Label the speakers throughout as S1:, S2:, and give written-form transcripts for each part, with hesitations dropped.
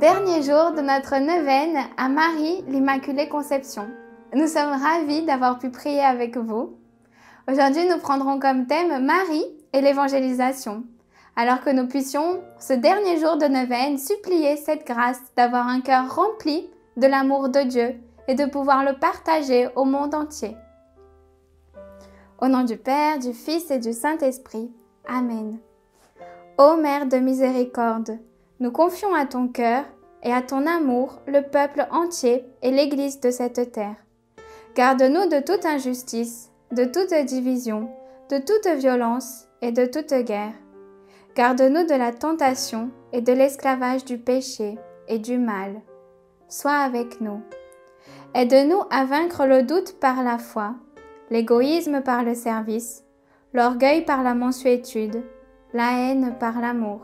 S1: Dernier jour de notre neuvaine à Marie l'Immaculée Conception. Nous sommes ravis d'avoir pu prier avec vous. Aujourd'hui, nous prendrons comme thème Marie et l'évangélisation, alors que nous puissions, ce dernier jour de neuvaine, supplier cette grâce d'avoir un cœur rempli de l'amour de Dieu et de pouvoir le partager au monde entier. Au nom du Père, du Fils et du Saint-Esprit. Amen. Ô Mère de miséricorde, nous confions à ton cœur et à ton amour le peuple entier et l'Église de cette terre. Garde-nous de toute injustice, de toute division, de toute violence et de toute guerre. Garde-nous de la tentation et de l'esclavage du péché et du mal. Sois avec nous. Aide-nous à vaincre le doute par la foi, l'égoïsme par le service, l'orgueil par la mansuétude, la haine par l'amour.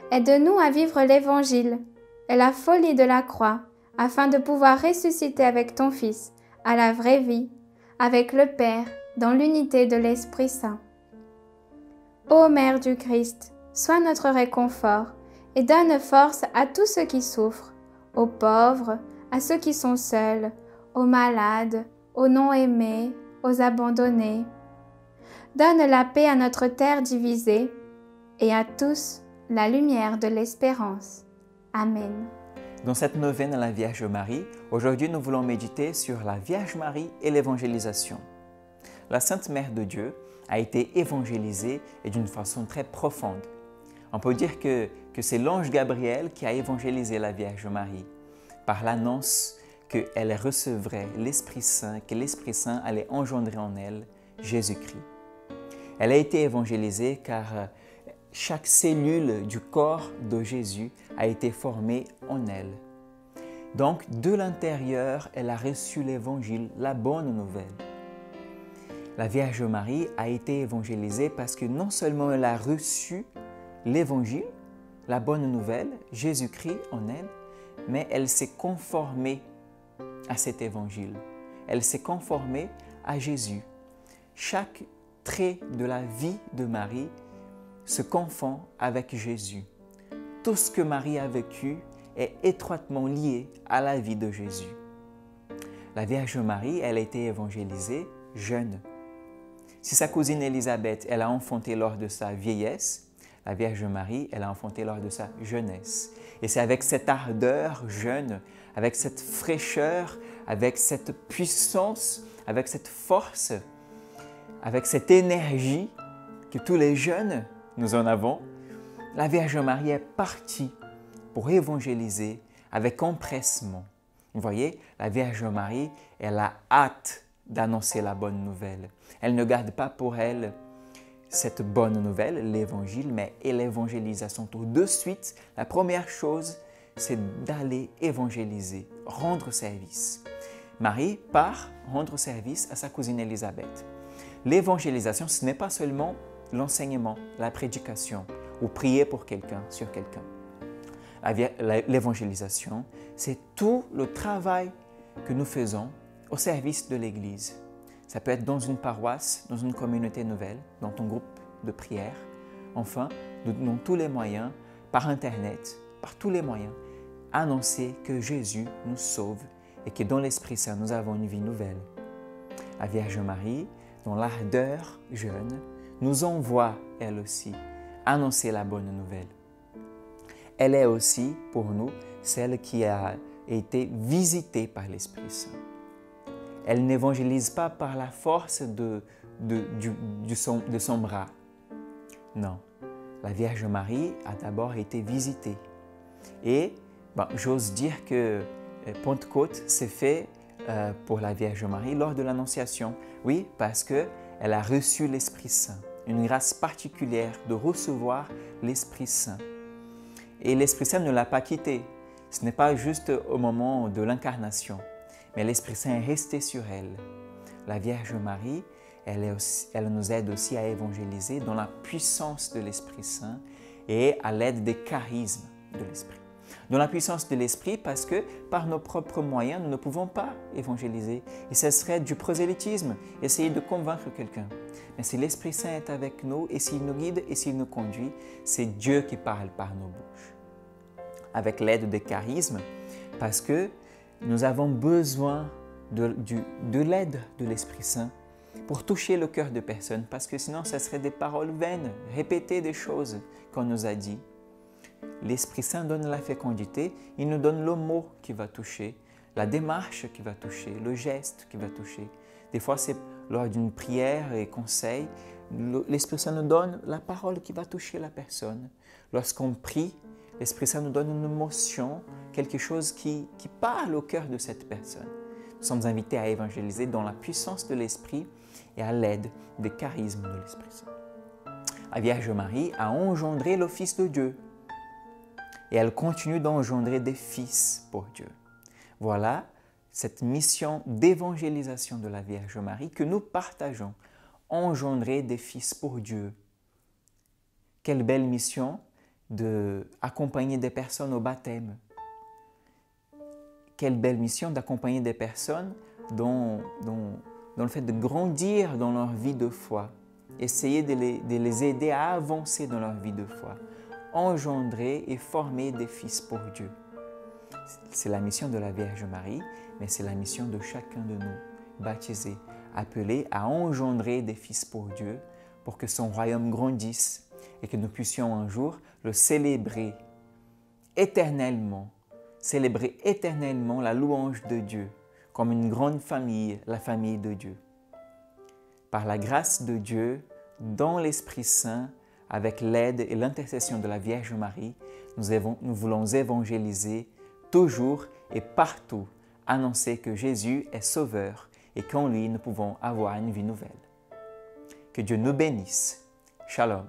S1: Aide-nous à vivre l'Évangile et la folie de la croix, afin de pouvoir ressusciter avec ton Fils à la vraie vie, avec le Père, dans l'unité de l'Esprit Saint. Ô Mère du Christ, sois notre réconfort et donne force à tous ceux qui souffrent, aux pauvres, à ceux qui sont seuls, aux malades, aux non-aimés, aux abandonnés. Donne la paix à notre terre divisée et à tous la lumière de l'espérance. Amen.
S2: Dans cette neuvaine à la Vierge Marie, aujourd'hui nous voulons méditer sur la Vierge Marie et l'évangélisation. La Sainte Mère de Dieu a été évangélisée et d'une façon très profonde. On peut dire que c'est l'ange Gabriel qui a évangélisé la Vierge Marie par l'annonce qu'elle recevrait l'Esprit Saint, que l'Esprit Saint allait engendrer en elle Jésus-Christ. Elle a été évangélisée car chaque cellule du corps de Jésus a été formée en elle. Donc, de l'intérieur, elle a reçu l'Évangile, la bonne nouvelle. La Vierge Marie a été évangélisée parce que non seulement elle a reçu l'Évangile, la bonne nouvelle, Jésus-Christ en elle, mais elle s'est conformée à cet Évangile. Elle s'est conformée à Jésus. Chaque trait de la vie de Marie se confond avec Jésus. Tout ce que Marie a vécu est étroitement lié à la vie de Jésus. La Vierge Marie, elle a été évangélisée jeune. Si sa cousine Élisabeth, elle a enfanté lors de sa vieillesse, la Vierge Marie, elle a enfanté lors de sa jeunesse. Et c'est avec cette ardeur jeune, avec cette fraîcheur, avec cette puissance, avec cette force, avec cette énergie que tous les jeunes, nous en avons, la Vierge Marie est partie pour évangéliser avec empressement. Vous voyez, la Vierge Marie, elle a hâte d'annoncer la bonne nouvelle. Elle ne garde pas pour elle cette bonne nouvelle, l'Évangile, mais l'évangélisation. Tout de suite, la première chose, c'est d'aller évangéliser, rendre service. Marie part rendre service à sa cousine Élisabeth. L'évangélisation, ce n'est pas seulement l'enseignement, la prédication ou prier pour quelqu'un, sur quelqu'un. L'évangélisation, c'est tout le travail que nous faisons au service de l'Église. Ça peut être dans une paroisse, dans une communauté nouvelle, dans ton groupe de prière. Enfin, dans tous les moyens, par Internet, par tous les moyens, annoncer que Jésus nous sauve et que dans l'Esprit Saint, nous avons une vie nouvelle. La Vierge Marie, dans l'ardeur jeune, nous envoie, elle aussi, annoncer la bonne nouvelle. Elle est aussi, pour nous, celle qui a été visitée par l'Esprit Saint. Elle n'évangélise pas par la force de son bras. Non, la Vierge Marie a d'abord été visitée. Et j'ose dire que Pentecôte s'est fait pour la Vierge Marie lors de l'Annonciation. Oui, parce qu'elle a reçu l'Esprit Saint, une grâce particulière de recevoir l'Esprit Saint. Et l'Esprit Saint ne l'a pas quittée. Ce n'est pas juste au moment de l'incarnation, mais l'Esprit Saint est resté sur elle. La Vierge Marie, elle nous aide aussi à évangéliser dans la puissance de l'Esprit Saint et à l'aide des charismes de l'Esprit. Dans la puissance de l'Esprit parce que par nos propres moyens, nous ne pouvons pas évangéliser. Et ce serait du prosélytisme, essayer de convaincre quelqu'un. Mais si l'Esprit Saint est avec nous et s'il nous guide et s'il nous conduit, c'est Dieu qui parle par nos bouches. avec l'aide des charismes, parce que nous avons besoin de l'aide de l'Esprit Saint pour toucher le cœur de personnes, parce que sinon, ce serait des paroles vaines, répéter des choses qu'on nous a dit. L'Esprit Saint donne la fécondité, il nous donne le mot qui va toucher, la démarche qui va toucher, le geste qui va toucher. Des fois, c'est lors d'une prière et conseil, l'Esprit Saint nous donne la parole qui va toucher la personne. Lorsqu'on prie, l'Esprit Saint nous donne une émotion, quelque chose qui parle au cœur de cette personne. Nous sommes invités à évangéliser dans la puissance de l'Esprit et à l'aide des charismes de l'Esprit Saint. La Vierge Marie a engendré le Fils de Dieu et elle continue d'engendrer des fils pour Dieu. Voilà cette mission d'évangélisation de la Vierge Marie que nous partageons, engendrer des fils pour Dieu. Quelle belle mission d'accompagner des personnes au baptême. Quelle belle mission d'accompagner des personnes dans le fait de grandir dans leur vie de foi. Essayer de les aider à avancer dans leur vie de foi. Engendrer et former des fils pour Dieu. C'est la mission de la Vierge Marie, mais c'est la mission de chacun de nous, baptisés, appelés à engendrer des fils pour Dieu, pour que son royaume grandisse et que nous puissions un jour le célébrer éternellement la louange de Dieu, comme une grande famille, la famille de Dieu. Par la grâce de Dieu, dans l'Esprit Saint, avec l'aide et l'intercession de la Vierge Marie, nous voulons évangéliser toujours et partout, annoncer que Jésus est Sauveur et qu'en lui nous pouvons avoir une vie nouvelle. Que Dieu nous bénisse. Shalom.